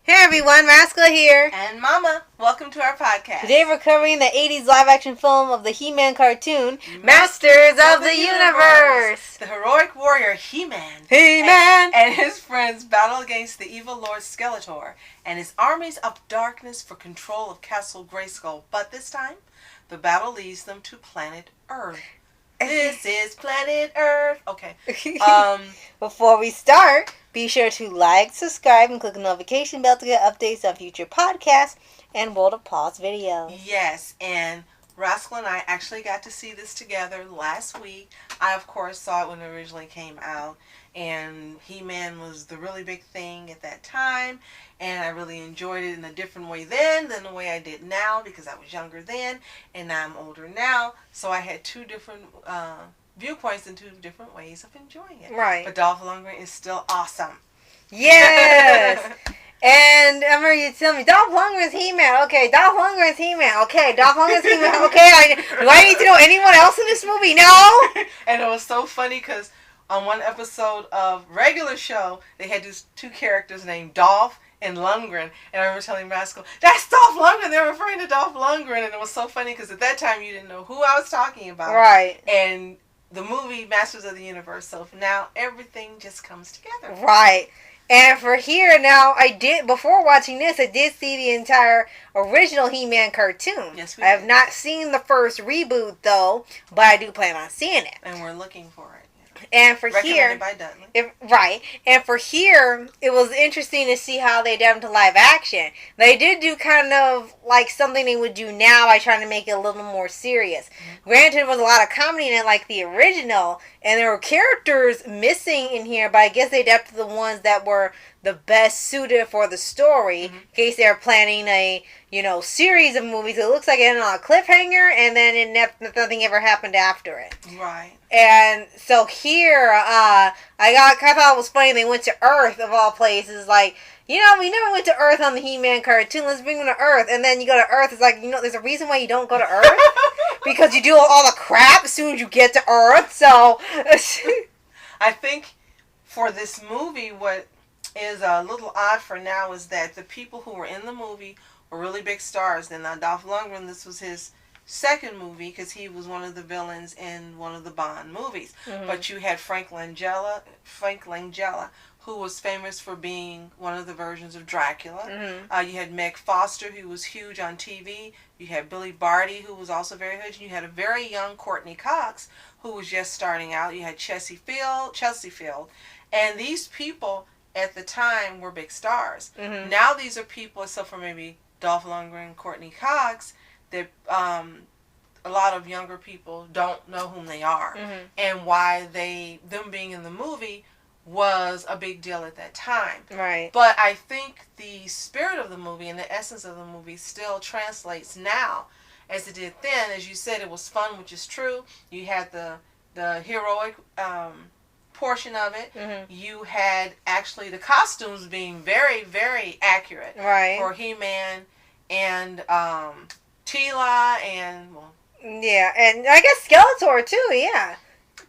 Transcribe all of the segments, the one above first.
Hey everyone, Rascal here. And Mama, welcome to our podcast. Today we're covering the 80s live-action film of the He-Man cartoon, Masters of the Universe. The heroic warrior He-Man. He-Man! And his friends battle against the evil Lord Skeletor and his armies of darkness for control of Castle Grayskull. But this time, the battle leads them to planet Earth. This is planet Earth. Okay. Before we start, be sure to like, subscribe, and click the notification bell to get updates on future podcasts and World of Paws videos. Yes, and Rascal and I actually got to see this together last week. I, of course, saw it when it originally came out, and He-Man was the really big thing at that time, and I really enjoyed it in a different way then than the way I did now, because I was younger then, and now I'm older now, so I had two different viewpoints and two different ways of enjoying it. Right. But Dolph Lundgren is still awesome. Yes! And I remember you telling me, Dolph Lundgren's He-Man. Okay, Dolph Lundgren's He-Man. Okay, Dolph Lundgren's He-Man. Okay, do I need to know anyone else in this movie? No! And it was so funny because on one episode of regular show, they had these two characters named Dolph and Lundgren. And I remember telling Rascal, that's Dolph Lundgren. They're referring to Dolph Lundgren. And it was so funny because at that time you didn't know who I was talking about. Right. And the movie Masters of the Universe. So now everything just comes together. Right. And for here now, before watching this, I did see the entire original He-Man cartoon. Yes, we I have did. not seen the first reboot though, but I do plan on seeing it. And we're looking for it. And for Recommended by Dudley. And for here, it was interesting to see how they did them to live action. They did do kind of like something they would do now by trying to make it a little more serious. Mm-hmm. Granted, there was a lot of comedy in it like the original, and there were characters missing in here, but I guess they adapted the ones that were the best suited for the story, in case they were planning a, series of movies. It looks like it ended on a cliffhanger, and then nothing ever happened after it. Right. And so here, I thought it was funny they went to Earth, of all places. Like, we never went to Earth on the He-Man cartoon. Let's bring them to Earth. And then you go to Earth. It's like, there's a reason why you don't go to Earth. Because you do all the crap as soon as you get to Earth. So, I think for this movie, what is a little odd for now is that the people who were in the movie were really big stars. And now Dolph Lundgren, this was his second movie because he was one of the villains in one of the Bond movies. Mm-hmm. But you had Frank Langella, who was famous for being one of the versions of Dracula. Mm-hmm. You had Meg Foster, who was huge on TV. You had Billy Barty, who was also very huge. And you had a very young Courtney Cox, who was just starting out. You had Chelsea Field. And these people at the time were big stars. Mm-hmm. Now these are people, except for maybe Dolph Lundgren, Courtney Cox, that a lot of younger people don't know whom they are. Mm-hmm. And why them being in the movie was a big deal at that time. Right. But I think the spirit of the movie and the essence of the movie still translates now as it did then. As you said, it was fun, which is true. You had the heroic portion of it. Mm-hmm. You had actually the costumes being very, very accurate. Right. For He-Man and Teela and... yeah, and I guess Skeletor too, yeah.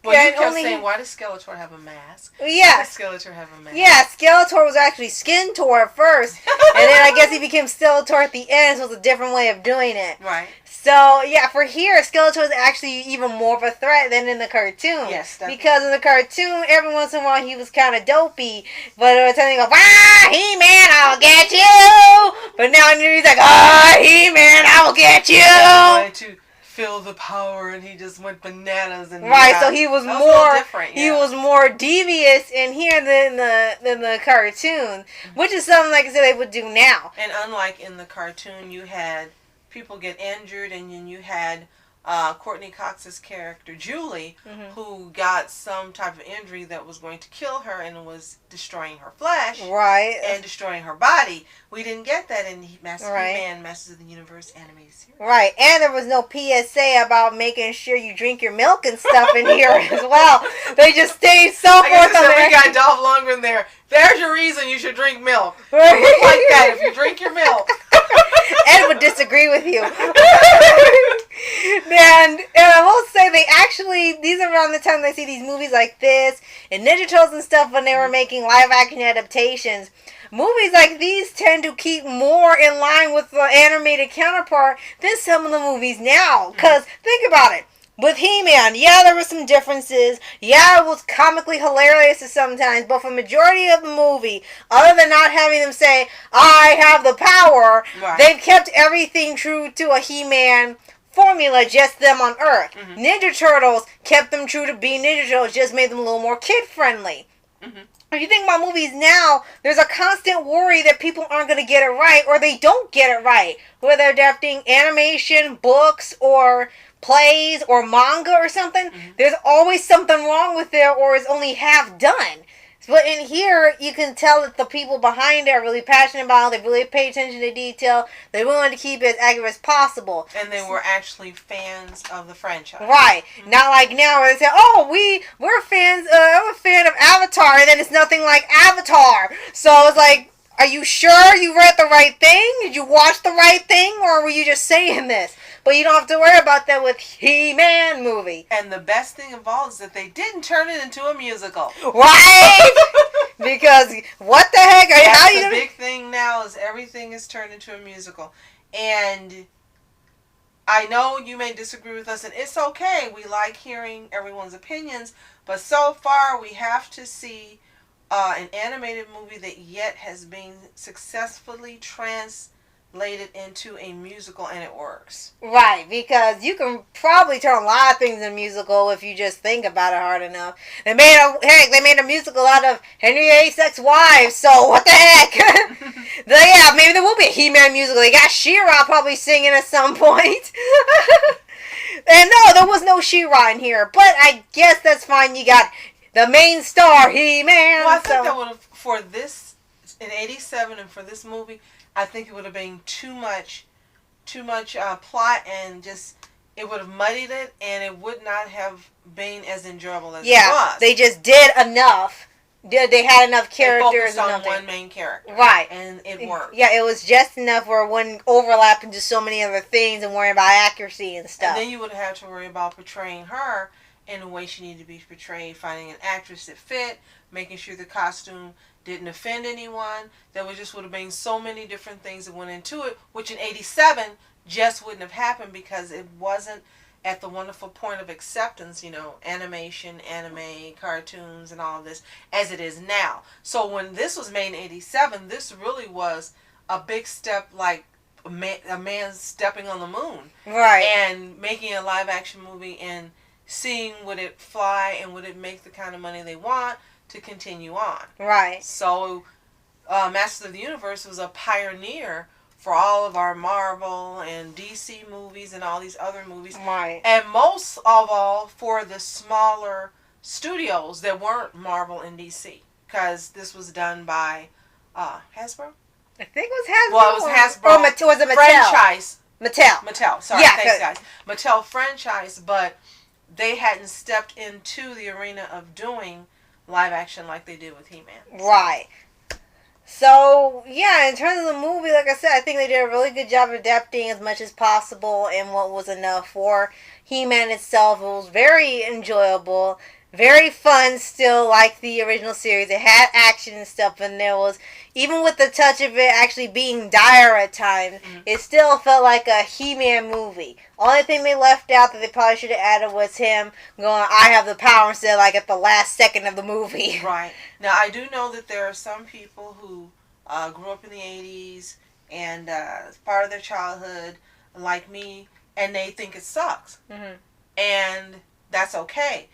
Well, you kept saying, why does Skeletor have a mask? Yeah. Why does Skeletor have a mask? Yeah, Skeletor was actually Skintor at first, and then I guess he became Skeletor at the end, so it was a different way of doing it. Right. So, yeah, for here, Skeletor is actually even more of a threat than in the cartoon. Yes. Because in the cartoon, every once in a while, he was kind of dopey, but every time he goes, He-Man, I'll get you! But now he's like, He-Man, I will get you! Trying to feel the power, and he just went bananas. And right, so he was different. Yeah. He was more devious in here than the cartoon, which is something, like I said, they would do now. And unlike in the cartoon, you had people get injured, and then you had Courtney Cox's character, Julie, who got some type of injury that was going to kill her and was destroying her flesh. Right. And destroying her body. We didn't get that in He-Man, Masters of the Universe animated series. Right. And there was no PSA about making sure you drink your milk and stuff in here as well. They just stayed so forth on there. We got Dolph Lundgren there. There's your reason you should drink milk. It looks like that if you drink your milk. Ed would disagree with you. And I will say these are around the time they see these movies like this and Ninja Turtles and stuff when they were making live action adaptations. Movies like these tend to keep more in line with the animated counterpart than some of the movies now. Because think about it. With He-Man, yeah, there were some differences. Yeah, it was comically hilarious sometimes, but for the majority of the movie, other than not having them say, I have the power, Right. they've kept everything true to a He-Man formula, just them on Earth. Mm-hmm. Ninja Turtles kept them true to being Ninja Turtles, just made them a little more kid-friendly. Mm-hmm. If you think about movies now, there's a constant worry that people aren't going to get it right, or they don't get it right. Whether they're adapting animation, books, or plays, or manga or something, there's always something wrong with it, or it's only half done. But in here, you can tell that the people behind it are really passionate about it. They really pay attention to detail. They wanted to keep it as accurate as possible. And they were actually fans of the franchise. Right. Mm-hmm. Not like now where they say, oh, we're fans, I'm a fan of Avatar, and then it's nothing like Avatar. So it's like, are you sure you read the right thing? Did you watch the right thing? Or were you just saying this? But you don't have to worry about that with He-Man movie. And the best thing of all is that they didn't turn it into a musical. Right? Because what the heck? That's the big thing now is everything is turned into a musical. And I know you may disagree with us, and it's okay. We like hearing everyone's opinions. But so far, we have to see an animated movie that yet has been successfully translated into a musical, and it works. Right, because you can probably turn a lot of things in a musical if you just think about it hard enough. They made a musical out of Henry VIII's ex-wives, so what the heck? Yeah, maybe there will be a He-Man musical. They got She-Ra probably singing at some point. And no, there was no She-Ra in here, but I guess that's fine. You got the main star, He-Man. Well, I think that would have, for this, in 87 and for this movie, I think it would have been too much plot, and just, it would have muddied it, and it would not have been as enjoyable as it was. Yeah, they just did enough. They had enough characters. They focused on one main character. Right. And it worked. Yeah, it was just enough where it wouldn't overlap into so many other things and worry about accuracy and stuff. And then you would have to worry about portraying her in the way she needed to be portrayed, finding an actress that fit, making sure the costume didn't offend anyone. There would have been so many different things that went into it, which in 87 just wouldn't have happened because it wasn't at the wonderful point of acceptance, animation, anime, cartoons, and all of this, as it is now. So when this was made in 87, this really was a big step, like a man stepping on the moon. Right. And making a live action movie and seeing would it fly and would it make the kind of money they want to continue on. Right. So Masters of the Universe was a pioneer for all of our Marvel and DC movies and all these other movies. Right. And most of all for the smaller studios that weren't Marvel and DC. Because this was done by Hasbro? I think it was Hasbro. Well, it was Hasbro. Or was it Mattel? Franchise. Mattel. Sorry, yeah, thanks guys. Mattel franchise, but they hadn't stepped into the arena of doing live action like they did with He-Man. Right. So, yeah, in terms of the movie, like I said, I think they did a really good job of adapting as much as possible and what was enough for He-Man itself. It was very enjoyable, very fun still, like the original series. It had action and stuff, and there was, even with the touch of it actually being dire at times, it still felt like a He-Man movie. Only thing they left out that they probably should have added was him going, I have the power, instead of like at the last second of the movie. Right. Now, I do know that there are some people who grew up in the 80s and it's part of their childhood, like me, and they think it sucks. Mm-hmm. And that's okay.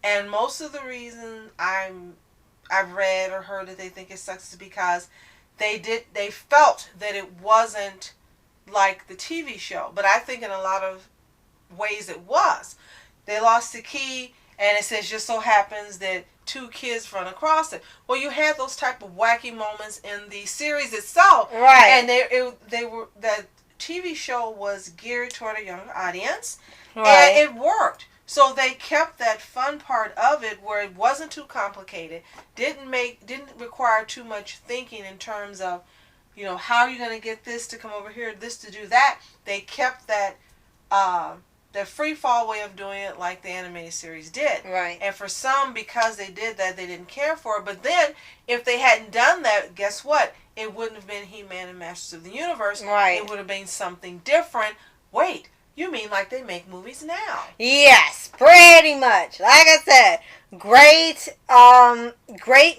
And most of the reason I've read or heard that they think it sucks is because they felt that it wasn't like the TV show. But I think in a lot of ways it was. They lost the key, and it says just so happens that two kids run across it. Well, you had those type of wacky moments in the series itself. Right. And the TV show was geared toward a young audience. Right. And it worked. So they kept that fun part of it where it wasn't too complicated, didn't require too much thinking in terms of, how are you going to get this to come over here, this to do that. They kept that that free fall way of doing it like the animated series did. Right. And for some, because they did that, they didn't care for it. But then, if they hadn't done that, guess what? It wouldn't have been He-Man and Masters of the Universe. Right. It would have been something different. Wait, you mean like they make movies now? Yes, pretty much. Like I said, great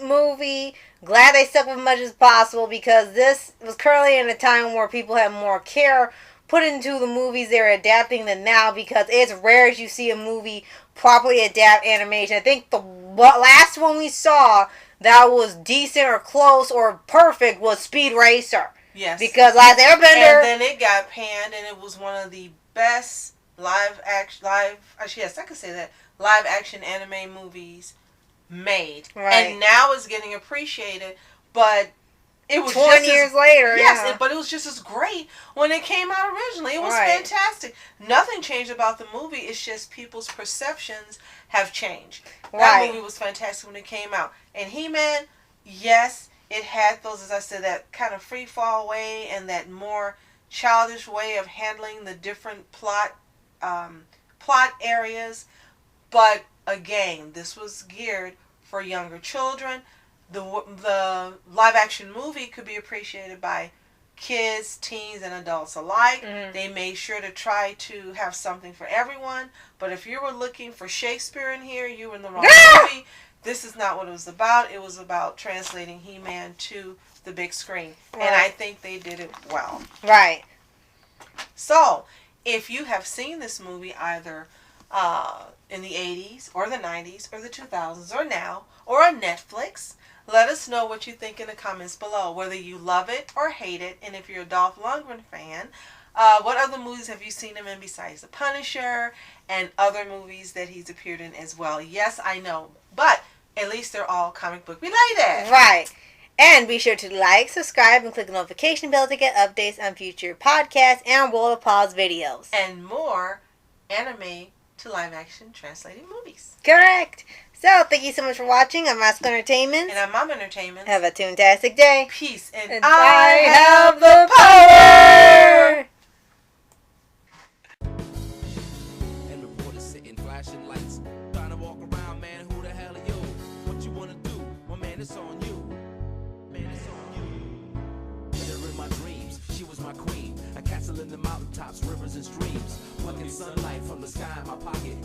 movie. Glad they stuck with as much as possible, because this was currently in a time where people have more care put into the movies they're adapting than now, because it's rare as you see a movie properly adapt animation. I think the last one we saw that was decent or close or perfect was Speed Racer. Yes. Because Last Airbender... And then it got panned, and it was one of the best live action anime movies made. Right. And now it's getting appreciated, but it was 20 years later. Yes, yeah. but it was just as great when it came out originally. It was Right. fantastic. Nothing changed about the movie. It's just people's perceptions have changed. That Right. movie was fantastic when it came out. And He-Man, yes, it had those, as I said, that kind of free fall way and that more childish way of handling the different plot areas. But again, this was geared for younger children. The live action movie could be appreciated by kids, teens, and adults alike. Mm-hmm. They made sure to try to have something for everyone. But if you were looking for Shakespeare in here, you were in the wrong movie. This is not what it was about. It was about translating He-Man to the big screen. Right. And I think they did it well. Right. So, if you have seen this movie either in the 80s or the 90s or the 2000s or now or on Netflix, let us know what you think in the comments below, whether you love it or hate it. And if you're a Dolph Lundgren fan, what other movies have you seen him in besides The Punisher and other movies that he's appeared in as well? Yes, I know, but at least they're all comic book related. Right. And be sure to like, subscribe, and click the notification bell to get updates on future podcasts and World of Paws videos. And more anime to live action translated movies. Correct. So, thank you so much for watching. I'm Rascal Entertainment. And I'm Mom Entertainment. Have a toontastic day. Peace. And I have the power! And reporters sitting, flashing lights, trying to walk around, man, who the hell are you? What you wanna do? Well, man, it's on you. Man, it's on you. Hit her in my dreams, she was my queen. A castle in the mountaintops, rivers and streams. Plucking sunlight from the sky in my pocket.